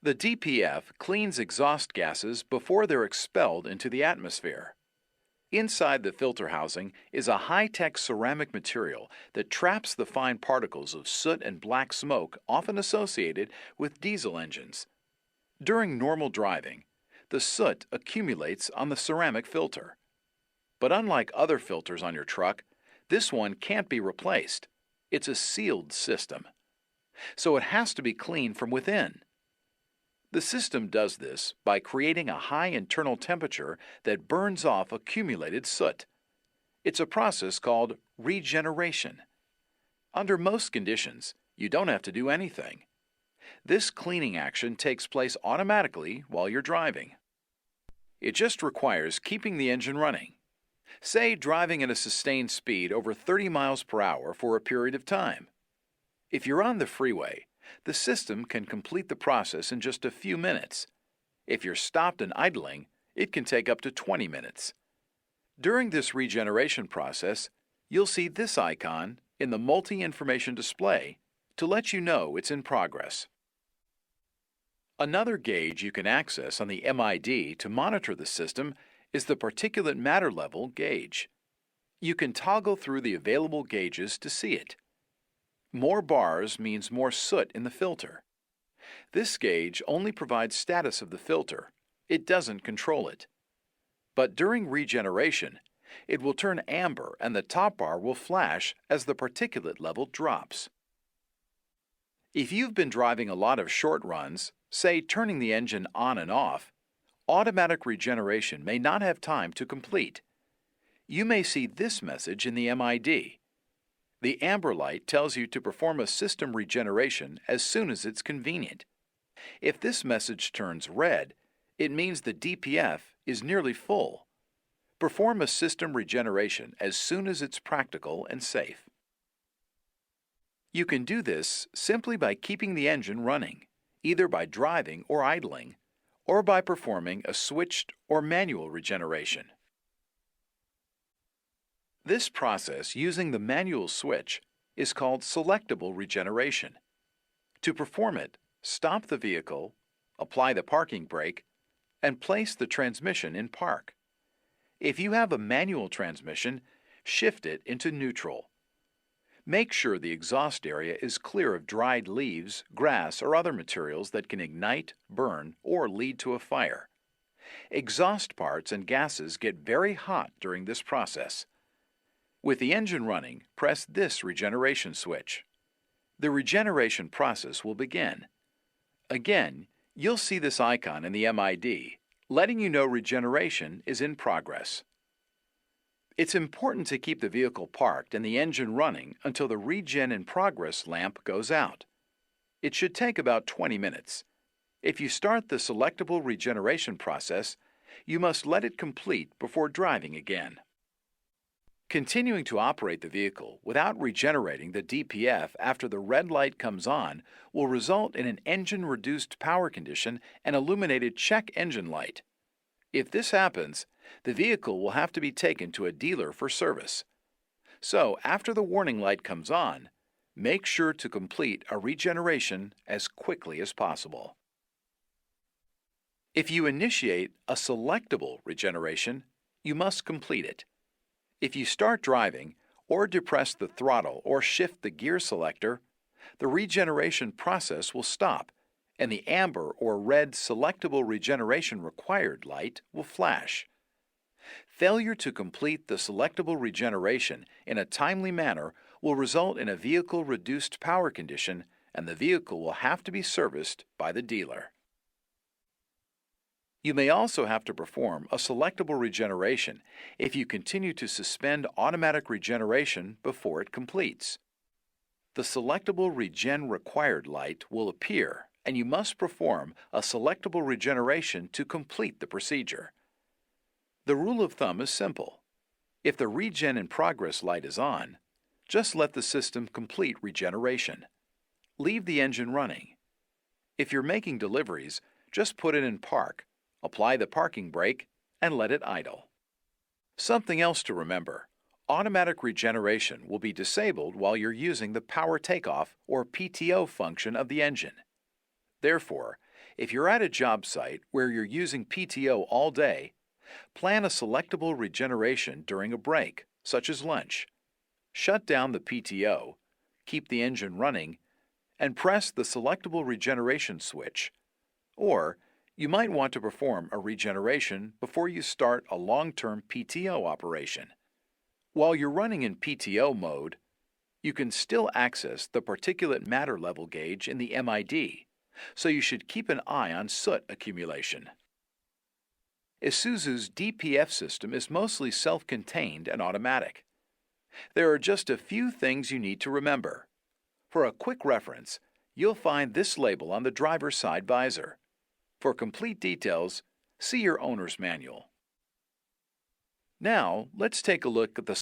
The DPF cleans exhaust gases before they're expelled into the atmosphere. Inside the filter housing is a high-tech ceramic material that traps the fine particles of soot and black smoke often associated with diesel engines. During normal driving, the soot accumulates on the ceramic filter. But unlike other filters on your truck, this one can't be replaced. It's a sealed system. So it has to be cleaned from within. The system does this by creating a high internal temperature that burns off accumulated soot. It's a process called regeneration. Under most conditions, you don't have to do anything. This cleaning action takes place automatically while you're driving. It just requires keeping the engine running. Say driving at a sustained speed over 30 miles per hour for a period of time. If you're on the freeway, the system can complete the process in just a few minutes. If you're stopped and idling, it can take up to 20 minutes. During this regeneration process, you'll see this icon in the multi-information display to let you know it's in progress. Another gauge you can access on the MID to monitor the system is the particulate matter level gauge. You can toggle through the available gauges to see it. More bars means more soot in the filter. This gauge only provides status of the filter. It doesn't control it. But during regeneration, it will turn amber and the top bar will flash as the particulate level drops. If you've been driving a lot of short runs, say turning the engine on and off, automatic regeneration may not have time to complete. You may see this message in the MID. The amber light tells you to perform a system regeneration as soon as it's convenient. If this message turns red, it means the DPF is nearly full. Perform a system regeneration as soon as it's practical and safe. You can do this simply by keeping the engine running, either by driving or idling, or by performing a switched or manual regeneration. This process using the manual switch is called selectable regeneration. To perform it, stop the vehicle, apply the parking brake, and place the transmission in park. If you have a manual transmission, shift it into neutral. Make sure the exhaust area is clear of dried leaves, grass, or other materials that can ignite, burn, or lead to a fire. Exhaust parts and gases get very hot during this process. With the engine running, press this regeneration switch. The regeneration process will begin. Again, you'll see this icon in the MID, letting you know regeneration is in progress. It's important to keep the vehicle parked and the engine running until the Regen in Progress lamp goes out. It should take about 20 minutes. If you start the selectable regeneration process, you must let it complete before driving again. Continuing to operate the vehicle without regenerating the DPF after the red light comes on will result in an engine-reduced power condition and illuminated check engine light. If this happens, the vehicle will have to be taken to a dealer for service. So, after the warning light comes on, make sure to complete a regeneration as quickly as possible. If you initiate a selectable regeneration, you must complete it. If you start driving, or depress the throttle or shift the gear selector, the regeneration process will stop, and the amber or red selectable regeneration required light will flash. Failure to complete the selectable regeneration in a timely manner will result in a vehicle-reduced power condition, and the vehicle will have to be serviced by the dealer. You may also have to perform a selectable regeneration if you continue to suspend automatic regeneration before it completes. The selectable regen required light will appear, and you must perform a selectable regeneration to complete the procedure. The rule of thumb is simple. If the Regen in Progress light is on, just let the system complete regeneration. Leave the engine running. If you're making deliveries, just put it in park, apply the parking brake, and let it idle. Something else to remember: automatic regeneration will be disabled while you're using the power takeoff or PTO function of the engine. Therefore, If you're at a job site where you're using PTO all day, plan a selectable regeneration during a break, such as lunch. Shut down the PTO, keep the engine running, and press the selectable regeneration switch. Or, you might want to perform a regeneration before you start a long-term PTO operation. While you're running in PTO mode, you can still access the particulate matter level gauge in the MID, so you should keep an eye on soot accumulation. Isuzu's DPF system is mostly self-contained and automatic. There are just a few things you need to remember. For a quick reference, you'll find this label on the driver's side visor. For complete details, see your owner's manual. Now, let's take a look at the